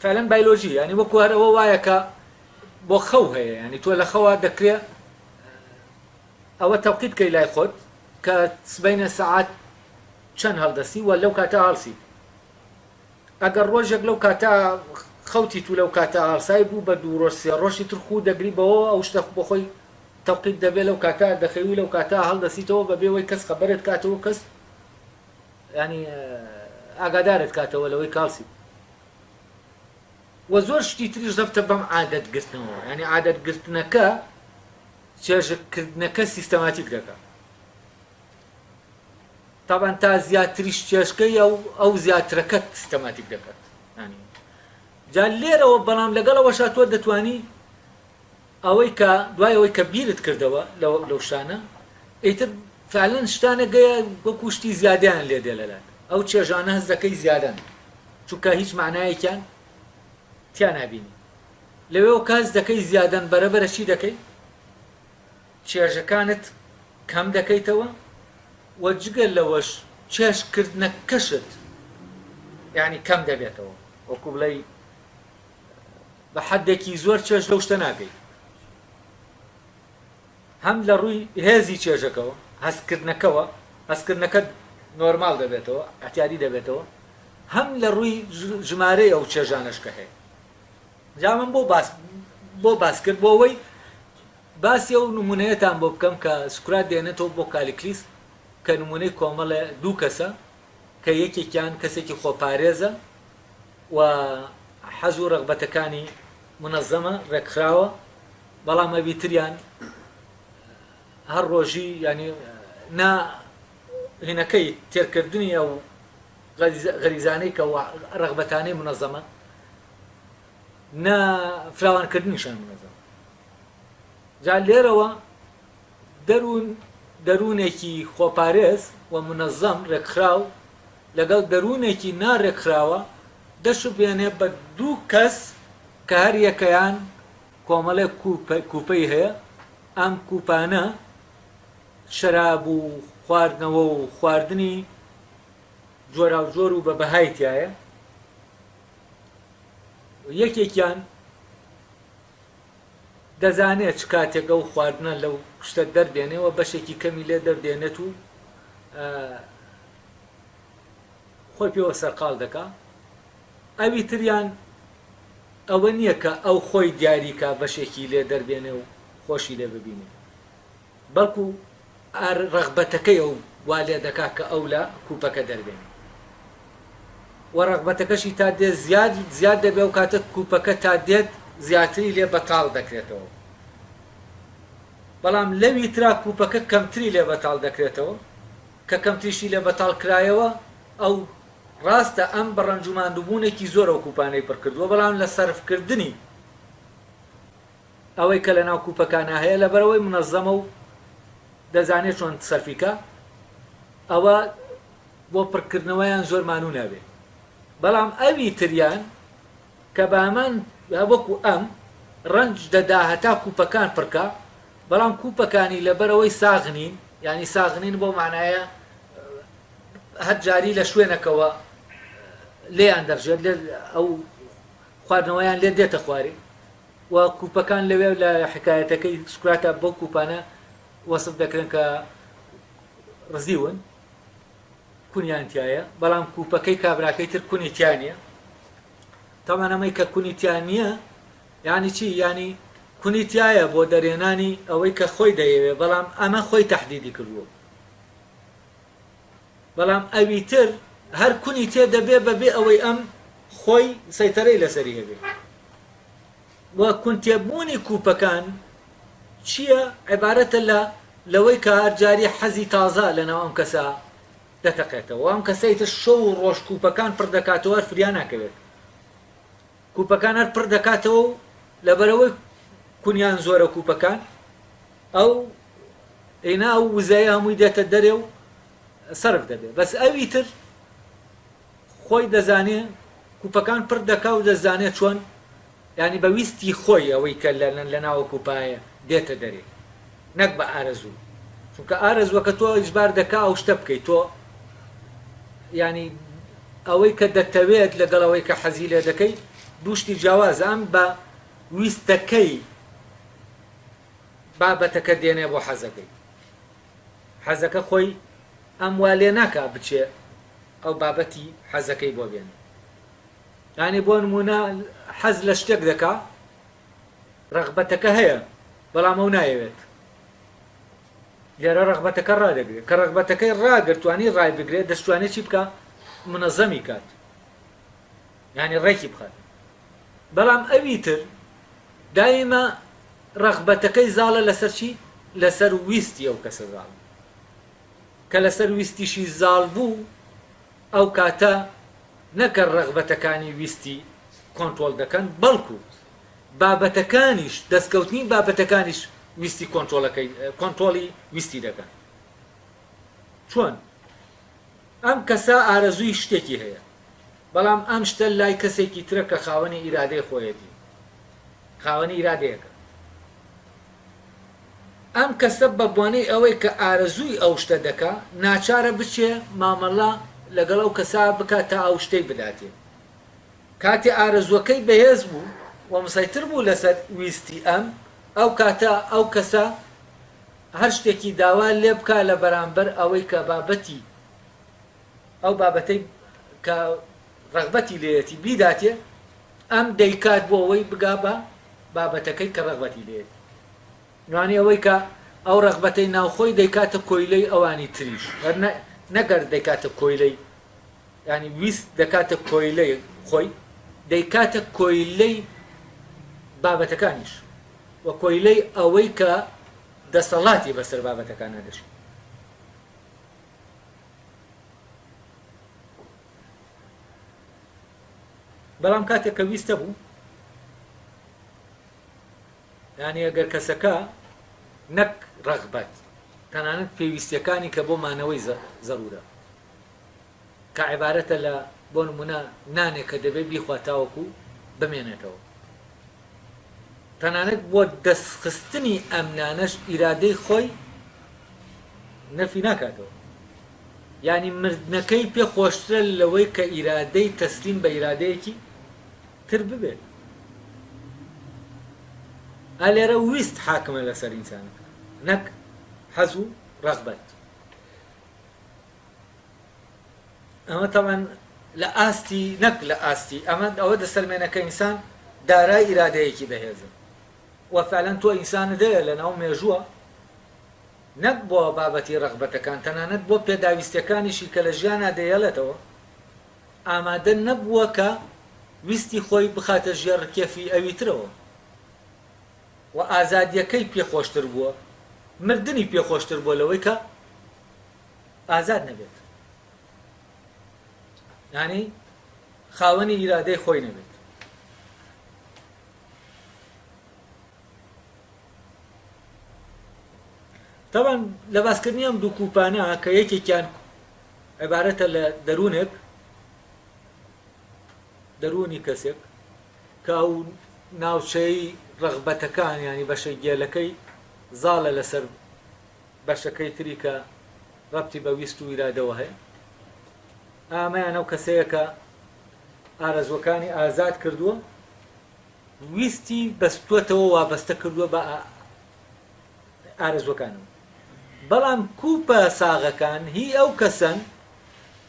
فعلەن بایۆلۆژی ینی وەکو هەرەوە وایە کە بۆ خەو هەیە ینی تۆ لە خەوە دەکرێت ئەوە تەوقیت کەی لای خۆت کە سبەینە سەعات چەند هەڵدەسی وە لەو کاتە هەڵسی ئەگەر ڕۆژێک لەو کاتە خەوتی تو لەو کاتە هەڵسای بوو بە دوو ڕۆژ سێ ڕۆژی تر خوو دەگری بەوە ئەو شتە بۆ خۆی تەوقیت دەبێت لەو کاتە دەخەوی لەو کاتە هەڵدەسیتەوە بەبێەوەی کەس خەبەرت کاتەوە کەس ینی ئاگادارت کاتەوە لەوەی کاڵسی وە زۆر شتی تریش دەفتە بەم عادەتگرتنەوە ینی عادەتگرتنەکە چێژکردنەکە سیستەماتیک دەکات تابان تا زیاتریش چێشکەی ئەو زیاترەکەت سیستەماتیک دەکات جا لێرەوە بەڵام لەگەڵەوەشا تۆ دەتوانی ئەوەی کە دوای ئەوەی کە بیرت کردەوە لەو شتانە ئیتر فعلەن شتانە گەیە وەکو شتی زیادیان لێ دێ لەلات ئەو چێژانە هەست دەکەی زیادەن چونکە هیچ معنایەکیان تیا نابینی لەوێ کاس دەکەی زیادەن بەرەبەرە چی دەکەی چێژەکانت کەم دەکەیتەوە وە جگەل لەوەش چێژکردنەکەشت یعنی کەم دەبێتەوە وەکو بڵێ بە حەدێکی زۆر چێژ لەو شتە ناکەیت هەم لە ڕووی هێزی چێژەکەەوە هەستکردنەکەەوە هەستکردنەکە نۆرمال دەبێتەوە ئەحتیاری دەبێتەوە هەم لە ڕووی ژمارەی ئەو چێژانشکە هەیە جا من بۆ باس کرد بۆ ئەوەی باسی ئەو نمونەیەتان بۆ بکەم کە سوکرات دێنێتەوە بۆ کالیکلیس کە نمونەی کۆمەڵە دوو کەسە کە یەکێکیان کەسێکی خۆپارێزە و حەز و ڕەغبەتەکانی منەزەمە ڕێکخراوە بەڵام ئەویتریان هەر ڕۆژی ینی نا هینەکەی تێرکردنی ئەو غەریزانەی کە ڕەغبەتانەی منەزەمە نا فراوانکردنیشان منەزەمە جا لێرەوە دەروونێکی خۆپارێز و منەزەم ڕێکخراو لەگەڵ دەروونێکی ناڕێکخراوە دەش بێنێ بە دوو کەس کە هەر یەکەیان کۆمەڵێ کوپەی هەیە ئەم کوپانە شەراب و خواردنەوە و خواردنی جۆراوجۆر و بە بەهایتایە یەکێکیان دەزانێت چ کاتێک ئەو خواردنە لەو شتە دەردێنێەوە بەشێکی کەمی لێ دەردێنێت و خۆی پێوە سەرقاڵ دەکا ئەوی تریان ئەوە نییە کە ئەو خۆی دیاریکە بەشێکی لێ دەربێنێ و خۆشی لێ ببینێ بەڵکو ڕەغبەتەکەی ئەو وا لێ دەکا کە ئەو لە کوپەکە دەربێنێ و ڕەغبەتەکەشی تا دێت زیاد دەبێ و کاتە کوپەکە تا دێت زیاتری لێ بەتاڵ دەکرێتەوە بەڵام لەوی ترا کوپەکە کەمتری لێ بەتاڵ دەکرێتەوە کە کەمتریشی لێ بەتاڵ کرایەوە ئەو ڕاستە ئەم بەڕەنجوماندووبوونێکی زۆر ئەو کوپانەی پڕ کردووە بەڵام لە سەرفکردنی ئەوەی کە لە ناو کوپەکانە هەیە لەبەرەوەی منەزەمە و دەزانێت چۆن سەرفیکە ئەوە بۆ پڕکردنەوەیان زۆر مانوو نابێت بەڵام ئەوی تریان کە بامان وەکو ئەم ڕەنج دەدا هەتا کوپەکان پڕکە بەڵام کوپەکانی لەبەرەوەی ساغنین ینی ساغنین بۆ معنایە هەر جاری لە شوێنەکەوە لێیان دەڕژێت ئەو خواردنەوەیان لێ دێتە خواری و کوپەکان لەوێ لە حکایەتەکەی سوکراتە بۆ کوپانە وەسف دەکرێن کە ڕزیون کونیان تایە بەڵام کوپەکەی کابراکەی تر کونی تیان نیە تەمانەمەی کە کونی تیان نییە یانی چی ینی کونی تایە بۆ دەرێنانی ئەوەی کە خۆی دەیەوێ بەڵام ئەمە خۆی تەحدیدی کردووە بەڵام ئەوی تر هەر کونی تێ دەبێ بەبێ ئەوەی ئەم خۆی سەیتەرەی لەسەری هەبێ وە کونتێبوونی کوپەکان چییە عیبارەتە لەوەی کە هەرجاری حەزی تازە لەناو ئەم کەسە دەتەقێتەوە ئەم کەسەی تر شەو و ڕۆژ کوپەکان پڕ دەکاتەوە هەر فریان ناکەوێت کوپەکان هەر پڕ دەکاتەوە و لەبەرەوەی کونیان زۆرە کوپەکان ئەو ئێنا ئەو وزایە هەمووی دێتە دەرێ و سەرف دەبێت بەس ئەوی تر خۆی دەزانێ کوپەکان پڕ دەکا و دەزانێت چۆن ینی بە ویستی خۆی ئەوەی کە لە ناوە کوپایە دێتە دەرێ نەک بە ئارەزوو چونکە ئارەزووەکە تۆ ئیجبار دەکا ئەو شتە بکەیت تۆ ینی ئەوەی کە دەتەوێت لەگەڵ ئەوەی کە حەزی لێ دەکەی دووشتی جیاواز ئەم بە ویستەکەی بابەتەکە دێنێ بۆ حەزەکەی حەزەکە خۆی ئەم وا لێ ناکا بچێ ئەو بابەتی حەزەکەی بۆ بێنێ ینی بۆ نمونە حەز لە شتێک دەکا ڕەغبەتەکە هەیە بەڵام ئەو نایەوێت لێرە ڕەغبەتەکە ڕادەگرێت کە ڕەغبەتەکەی ڕاگرتوانی ڕای بگرێت دەستوانێت چی بکە منەزەمی کات ینی ڕێکی بخات بەڵام ئەوی تر دایمە ڕەغبەتەکەی زاڵە لەسەر چی لەسەر ویستی ئەو کەسە زاڵ کە لەسەر ویستیشی زاڵ بوو ئەو کاتە نەکە ڕەغبەتەکانی ویستی کۆنترۆل دەکەن بەڵکو بابەتەکانیش دەستکەوتنی بابەتەکانیش ویستی کۆنترۆلی ویستی دەکەن چۆن ئەم کەسە ئارەزووی شتێکی هەیە بەڵام ئەم شتە لای کەسێکی ترە کە خاوەنی ئیرادەی خۆیەتی خاوەنی ئیرادەیەکە ئەم کەسە بە بۆنەی ئەوەی کە ئارەزووی ئەو شتە دەکا ناچارە بچێ مامەڵە لەگەڵ ئەو کەسا بکات تا ئەو شتەی بداتێ کاتی ئارەزوەکەی بەهێز بوو مسەیتر بوو لەسەر ویستی ئەو کاتە ئەو کەسە هەر شتێکی داوا لێ بکە لە بەرامبەر ئەوەی کە بابەتی ئەو بابەتەی کە ڕغبەتی لێتی بیداتێ ئەم دەیکات بۆ ئەوەی بگا بە بابەتەکەی کە ڕغبەتی لێت نوانی ئەوەی کە ئەو ڕغبەتەی ناوخۆی دەیکاتە کۆیلەی ئەوانی تریش نەگەر دەیکاتە کۆیلەی ینی ویست دەکاتە کۆیلەی خۆی دەیکاتە کۆیلەی بابەتەکانیش وە کۆیلەی ئەوەی کە دەسەڵاتی بەسەر بابەتەکان نەدەشێت بەڵام کاتێک کە ویستە بوو یعنی ئەگەر کەسەکە نەک ڕغبەت تەنانەت پێویستیەکانی کە بۆ مانەوەی زەرورە کە عیبارەتە لە بۆ نمونە نانێک کە دەبێت بیخواتاوەکو بمێنێتەوە تەنانەت بۆ دەستخستنی ئەم نانەش ئیرادەی خۆی نەفی ناکاتەوە ینی مردنەکەی پێ خۆشترە لەوەی کە ئیرادەی تەسلیم بە ئیرادەیەکی تر ببێت ئالێرە ویست حاکمە لەسەر ئینسانەکە نەک حەز و ڕغبەت ئەمە تەمان لە ئاستی نەک لە ئاستی ئەمە ئەوە دەسەلمێنەکە ئینسان دارای ئیرادەیەکی بەهێزن وە فعلەن تۆ ئینسانە دەیە لە ناو مێژووە نەک بۆ بابەتی ڕغبەتەکان تەنانەت بۆ پێداویستەکانیشی کە لە ژیانە دەیەڵێتەوە ئامادە نەبووە کە ویستی خۆی بخاتە ژێر کێفی ئەوی ترەوە و ئازادیەکەی پێخۆشتر بووە مردنی پێخۆشتر بووە لەوەی کە ئازاد نەبێت یعنی خاوەنی ئیرادەی خۆی نەبێت طبعا لە باسکردنی ئەم دوو کوپانە کە یەکێکیان عیبارەتە لە دەرونی کەسێک کە ئەو ناوچەی ڕغبەتەکان ینی بەشەی گێلەکەی زاڵە لەسەر بەشەکەی تری کە ڕەبتی بە ویست و ئیرادەوە هەیە ئامەیان ئەو کەسەیە کە ئارەزوەکانی ئازاد کردووە ویستی بەستووەتەوە وابەستە کردووە بە ئارەزوەکانەوە بەڵام کوپە ساغەکان هی ئەو کەسن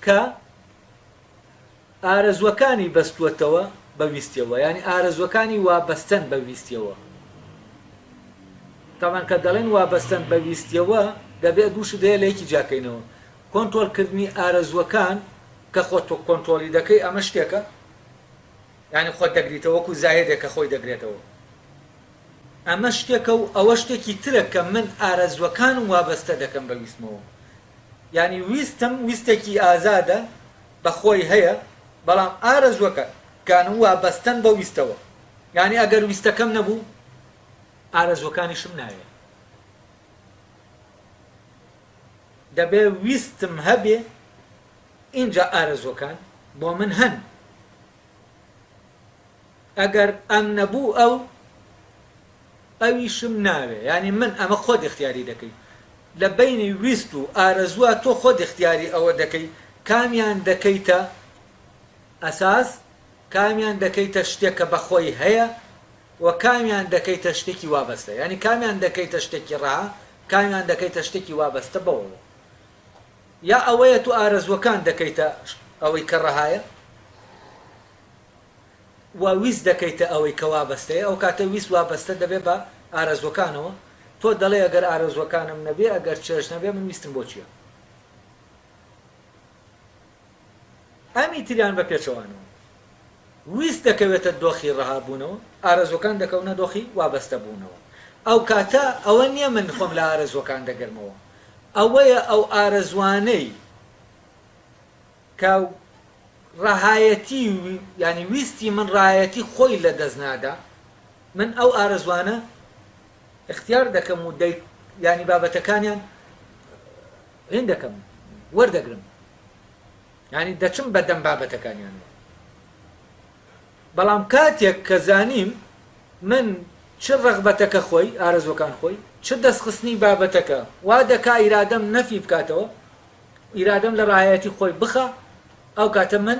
کە ئارەزوەکانی بەستووەتەوە بە ویستیەوە ینی ئارەزوەکانی وابەستن بە ویستیەوە تاوان کە دەڵێن وابەستن بە ویستیەوە دەبێت دووش دەیە لە یەکی جاکەینەوە کۆنتۆڵکردنی ئارەزوەکان کە خۆت تۆ کۆنتۆڵی دەکەی ئەمە شتێکە ینی خۆت دەگریتەوە وەکو زاهێدێکە خۆی دەگرێتەوە ئەمە شتێکە و ئەوە شتێکی ترە کە من ئارەزوەکانم وابەستە دەکەم بە ویستمەوە ینی ویستم ویستێکی ئازادە بە خۆی هەیە بەڵام ئارەزوەکە کانم وابەستن بە ویستەوە یعنی ئەگەر ویستەکەم نەبوو ئارەزوەکانیشم ناوێت دەبێ ویستم هەبێ اینجا ئارەزوەکان بۆ من هەن ئەگەر ئەم نەبوو ئەویشم ناوێ ینی من ئەمە خۆت اختیاری دەکەی لە بینی ویست و ئارەزووە تۆ خۆت اختیاری ئەوە دەکەی کامیان دەکەیتە ئەساس کامیان دەکەیتە شتێکە بەخۆی هەیە و کامیان دەکەیتە شتێکی وابەستە ینی کامیان دەکەیتە شتێکی ڕا کامیان دەکەیتە شتێکی وابەستە بەوەوە یا ئەوەیە تو ئارەزوەکان دەکەیتە ئەوەی کە ڕەهایە و ویست دەکەیتە ئەوەی کە وابەستەیە ئەو کاتە ویست وابەستە دەبێت بە ئارەزوەکانەوە تۆ دەڵێ ئەگەر ئارەزوەکانم نەبێ ئەگەر چێش نەبێ من ویستم بۆ چییە ئەمی تریان بە پێچەوانەوە ویست دەکەوێتە دۆخی ڕەهابوونەوە ئارەزوەکان دەکەونە دۆخی وابەستە بوونەوە ئەو کاتە ئەوە نییە من خۆم لە ئارەزوەکان دەگەرمەوە ئەوەیە ئەو ئارەزوانەی کە ڕەهایەتی ینی ویستی من ڕایەتی خۆی لە دەست نادا من ئەو ئارەزوانە اختیار دەکەم و ینی بابەتەکانیان هێن دەکەم وەردەگرم ینی دەچم بەدەم بابەتەکانیان بەڵام کاتێک کە زانیم من چ ڕغبەتەکە خۆی ئارەزوەکان خۆی چ دەستخستنی بابەتەکە وا دەکا ئیرادەم نەفی بکاتەوە ئیرادەم لە ڕایەتی خۆی بخە ئەو کاتە من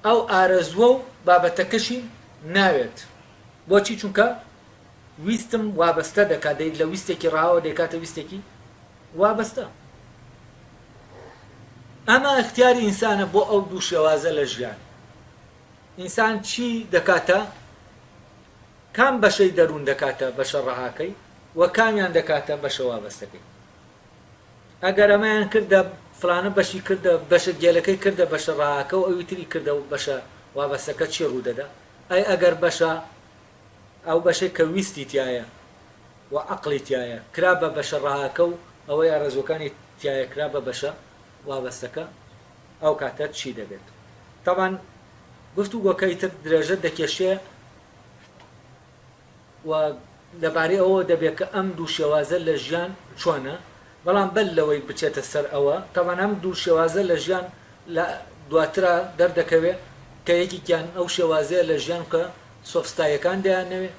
ئەو ئارەزوە و بابەتەکەشی ناوێت بۆچی چونکە ویستم وابەستە دەکات دەیت لە ویستێکی ڕاوە دەکاتە ویستێکی وابەستە. ئەمە اختیاری ئینسانە بۆ ئەو دوو شێوازە لە ژیان. ئینسان چی دەکاتە، کام بەشەی دەروون دەکاتە بەشە ڕەهاکەی و کامیان دەکاتە بەشە وابەستەکەی. ئەگەر ئەمەیان کردە فلانە بەشی کردە بەشە گێلەکەی کردە بەشە ڕاهاکە و ئەوی تری کردە و بەشە وابەستەکە چی ڕوودەدا؟ ئەی ئەگەر بەشە ئەو بەشەی کە ویستی تایە و عەقڵی تایە کرا بە بەشە ڕاهاکە و ئەوەی ئارەزوەکانی تایە کرا بە بەشە وابەستەکە، ئەو کاتە چی دەبێت؟ تەبان گفتوگۆکەی تر درێژە دەکێشێ و لەبارەی ئەوە دەبێت کە ئەم دوو شێوازە لە ژیان چۆنە، بەڵام بەل لەوەی بچێتە سەر ئەوە تەبان ئەم دوو شێوازە لە ژیان لە دواترا دەردەکەوێت کە یەکێکیان ئەو شێوازەیە لە ژیان کە سۆفستایەکان دەیانەوێ،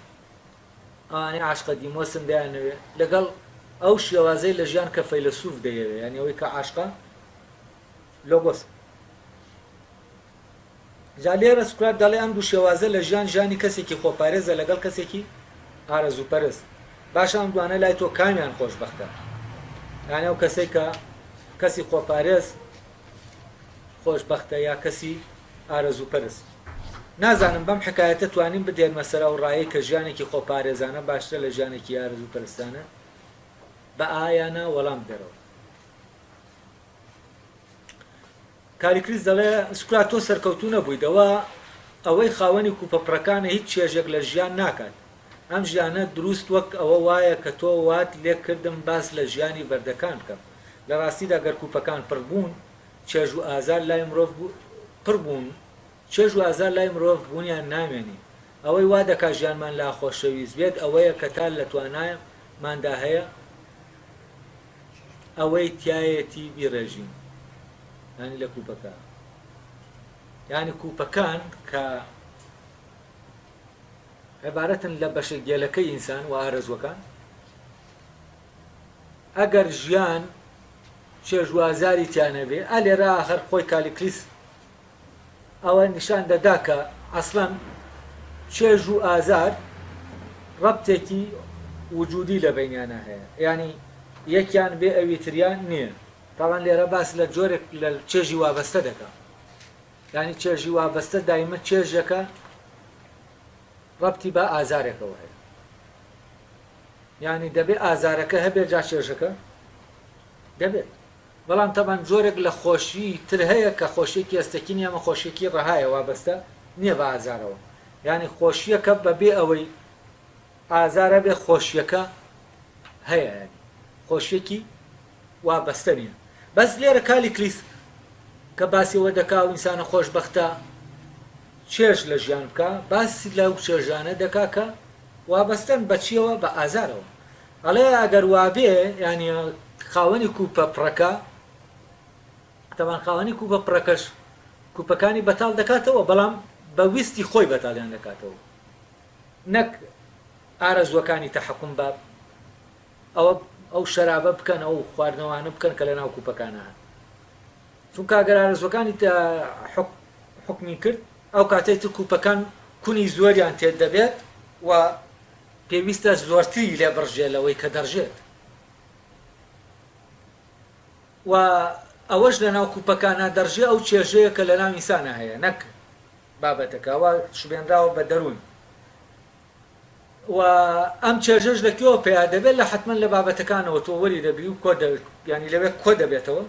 ئەوانەی عاشقە دیمۆسن دەیانەوێ، لەگەڵ ئەو شێوازەی لە ژیان کە فەیلسوف دەیەوێ، یعنی ئەوەی کە عاشقە لۆگۆس. جا لێرە سوکرات دەڵێ ئەم دوو شێوازە لە ژیان ژیانی کەسێکی خۆپارێزە لەگەڵ کەسێکی ئارەزوپەرست. باشە ئەم دوانە لای تۆ کامیان خۆشبەختە؟ یانە ئەو کەسەی کە کەسی خۆپارێز خۆشبەختە یا کەسی ئارەزوپەرست؟ نازانم بەم حکایەتە توانین بدێنمە سەر ئەو ڕایەی کە ژیانێکی خۆپارێزانە باشترە لە ژیانێکی ئارەزوپەرستانە بە ئایانە وەڵام دەرەوە. کاریکریس دەڵێ سوکرات تۆ سەرکەوتوو نەبوویدەوە، ئەوەی خاوەنی کوپەپڕەکانە هیچ چێژێک لە ژیان ناکات. ئەم ژیانە دروست وەک ئەوە وایە کە تۆ وات لێ کردم باس لە ژیانی بەردەکان بکەم. لە ڕاستیدا گەر کوپەکان پڕ بوون، چێژ و ئازار لای مرۆڤ پڕ بوون، چێژ و ئازار لای مرۆڤ بوونیان نامێنی. ئەوەی وا دەکات ژیانمان لا خۆشەویست بێت ئەوەیە کە تا لە توانایەماندا هەیە ئەوەی تایەتی بیڕێژین، یعنی لە کوپەکە، یعنی کوپەکان کە عبارەتن لە بەشە گێلەکەی ئینسان و ئارەزوەکان، ئەگەر ژیان چێژوازاری تیانەبێ ئەلێرە ئاخر خۆی کالیکلیس ئەوە نیشان دەدا کە ئەسڵەن چێژ و ئازار ڕەبتێکی وجودی لە بینیانە هەیە، یعنی یەکیان بێ ئەوی تریان نییە. تاوان لێرە باس لە جۆرێک لە چێژی وابەستە دەکات، یعنی چێژی وابەستە دایمە چێژەکە ڕەبتی بە ئازارێکەوە هەیە، یعنی دەبێت ئازارەکە هەبێت جا چێژەکە دەبێت. بەڵام تەبان جۆرێک لە خۆشی تر هەیە کە خۆشیێکی ئەستەکی نیە، ئەمە خۆشیێکی ڕەهایە وابەستە نییە بە ئازارەوە، یعنی خۆشیەکە بەبێ ئەوەی ئازارە بێ خۆشیەکە هەیە، یعنی خۆشیێکی وابەستە نیە. بەس لێرە کالیکلیس کە باسیەوە دەکا و ئینسانە خۆشبەختە چێژ لە ژیان بکە، باسی لەو چێژانە دەکا کە وابەستەن بە چیەوە؟ بە ئازارەوە. ئەڵێ ئەگەر وابێ ینی خاوەنی کوپە پڕەکە، تەمان خاوەنی کوپە پڕەکەش کوپەکانی بەتاڵ دەکاتەوە، بەڵام بە ویستی خۆی بەتاڵیان دەکاتەوە، نەک ئارەزوەکانی تەحەکوم بە ئەو شەرابە بکەن، ئەو خواردنەوانە بکەن کە لە ناو کوپەکانە هەن. چونکە ئەگەر ئارەزوەکانی حکمی کرد ئەو کاتەی تر کوپەکان کونی زۆریان تێت دەبێت و پێویستە زۆرتری لێ بڕژێ لەوەی کە دەڕژێت، و ئەوەش لە ناو کوپەکانە دەڕژێ ئەو چێژەیە کە لە ناو ئینسانە هەیە، نەک بابەتەکە ئەوە شوێنراوە بە دەروون. و ئەم چێژەش لەکوێوە پێیا دەبێت؟ لە حتمما لە بابەتەکانەوە تۆ وەری دەبی و ینی لەوێ کۆ دەبێتەوە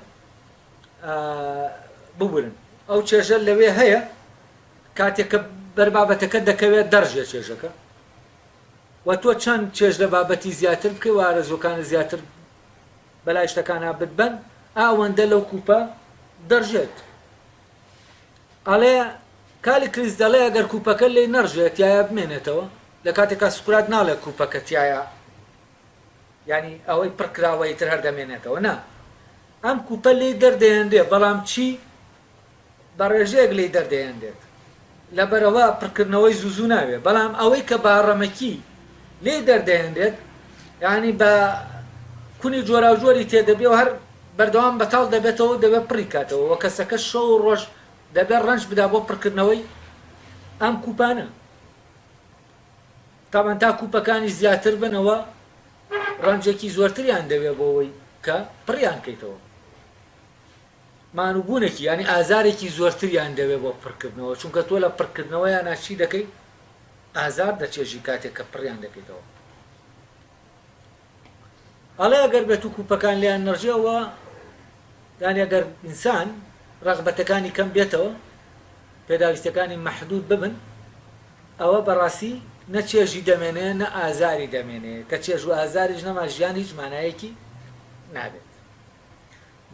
ببورن. ئەو چێژە لەوێ هەیە کاتێک کە بەربابەتەکە دەکەوێت دەڕژێ چێژەکە، و تۆ چەند چێژ لە بابەتی زیاتر بکەی و ئارەزوەکانە زیاتر بەلای شتەکانە بتبەن، ئەوەندە لەو کوپە دەڕژێت. ئەڵێ کالیکلیس دەڵێ ئەگەر کوپەکە لێ نەڕژێت یایە بمێنێتەوە، لە کاتێکا سوکرات ناڵێ کوپەکە تایە، ینی ئەوەی پڕکراوەی تر هەردەمێنێتەوە، نا، ئەم کوپە لێ دەردەهێنرێ، بەڵام چی؟ بە ڕێژەیەک لێ دەردەهێنرێت، لەبەرەوە پڕکردنەوەی زوزوو ناوێ، بەڵام ئەوەی کە باڕەمەکی لێ دەردەهێنرێت، یعنی بە کونی جۆرا جۆری تێدەبێ و هەر بەردەوام بەتاڵ دەبێتەوە، دەبێت پڕی کاتەوە، و کەسەکە شەو و ڕۆژ دەبێت ڕەنج بدا بۆ پڕکردنەوەی ئەم کوپانە. تاوان تا کوپەکانی زیاتر بنەوە ڕەنجێکی زۆرتریان دەوێت بۆ ئەوەی کە پڕیان کەیتەوە مانووبوونێکی ینی ئازارێکی زۆرتریان دەوێت بۆ پڕکردنەوە چونکە تۆ لە پڕکردنەوەیان ناچی دەکەی ئازار دەچێژی کاتێک کە پڕیان دەکەیتەوە ئەڵێ ئەگەر بێت و کوپەکان لیان نەڕژێەوە یانی ئەگەر ئینسان ڕغبەتەکانی کەم بێتەوە پێداویستەکانی مەحدود ببن ئەوە بەڕاستی نە چێژی دەمێنێ نە ئازاری دەمێنێ کە چێژ و ئازاریش نەما ژیان هیچ مانایەکی نابێت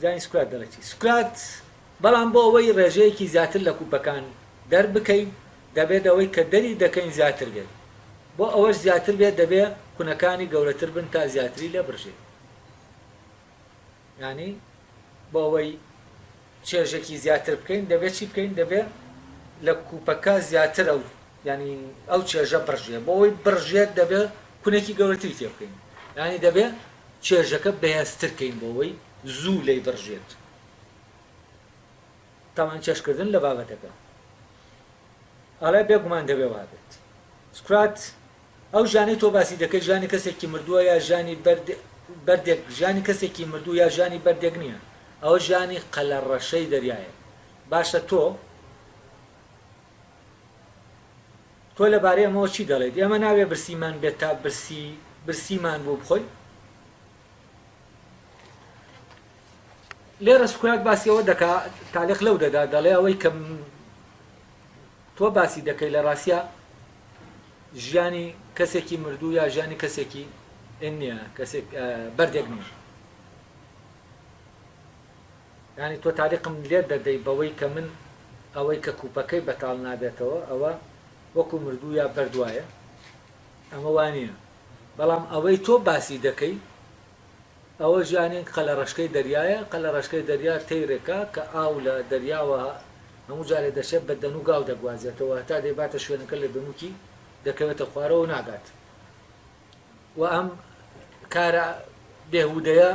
جانی سوکات دەڵێتی سوکات بەڵام بۆ ئەوەی ڕێژەیەکی زیاتر لە کوپەکان دەربکەین دەبێت ئەوەی کە دەری دەکەین زیاتر بێت بۆ ئەوەش زیاتر بێت دەبێت کونەکانی گەورەتر بن تا زیاتری لە برژێت ینی بۆ ئەوەی چێژێکی زیاتر بکەین دەبێت چی بکەین دەبێت لە کوپەکە زیاتر ئەو ینی ئەو چێژە بڕژێت بۆ ئەوەی بڕژێت دەبێت کونێکی گەورەتری تێ بکەین ینی دەبێت چێژەکە بەهێزترکەین بۆ ئەوەی زوو لێی بڕژێت تاوان چێشکردن لە بابەتەکە ئەڵێ بێگومان دەبێ وابێت سوکرات ئەو ژانەی تۆ باسی دەکەی ژانی کەسێکی مردووە یا ژانی بەردێک ژانی کەسێکی مردوو یا ژانی بەردێک نییە ئەوە ژانی قەلەڕەشەی دەریایە باشە تۆ لەبارەی ئەمەوە چی دەڵێت ئێمە ناوێ برسیمان بێت تا برسیمان بۆ بخۆی لێرە سوکرات باسیەوە دەکا تاالق لەو دەدا دەڵێ ئەوەی کە تۆ باسی دەکەی لە ڕاستە ژیانی کەسێکی مردوو یا ژیانی کەسێکی نییە کەسێک بەردێک نییە ینی تۆ تاریقم لێ دەدەی بەوەی کە من ئەوەی کە کوپەکەی بەتاڵ نابێتەوە ئەوە وەکو مردوو یا بەردوایە ئەمە وانە بەڵام ئەوەی تۆ باسی دەکەی ئەوە ژیانی قەلە ڕشکەی دەریایە قەلە ڕشکەی دەریا تەیرێکە کە ئاو لە دەریاوە هەموو جارێ دەشێت بە دەنوو گاو دەگوازێتەوە تا دەیباتە شوێنەکە لە دەنووکی دەکەوێتە خوارەوە ناگات و ئەم کارە بێهودەیە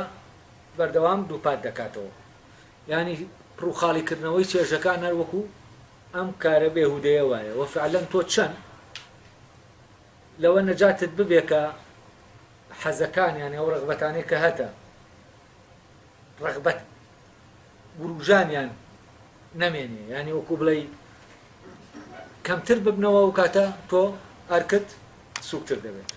بەردەوام دووپات دەکاتەوە ینی پرڕوخاڵیکردنەوەی چێژەکان هەروەکو ئەم کارە بێهودەیە وایە وە فعلەن تۆ چەند لەوە نەجاتت ببێ کە حەزەکانیان ئەو ڕغبەتانەی کە هەتە ڕغبەت گروژانیان نەمێنێ ینی وەکو بڵێ کەمتر ببنەوە و کاتە تۆ ئەرکت سوکتر دەبێت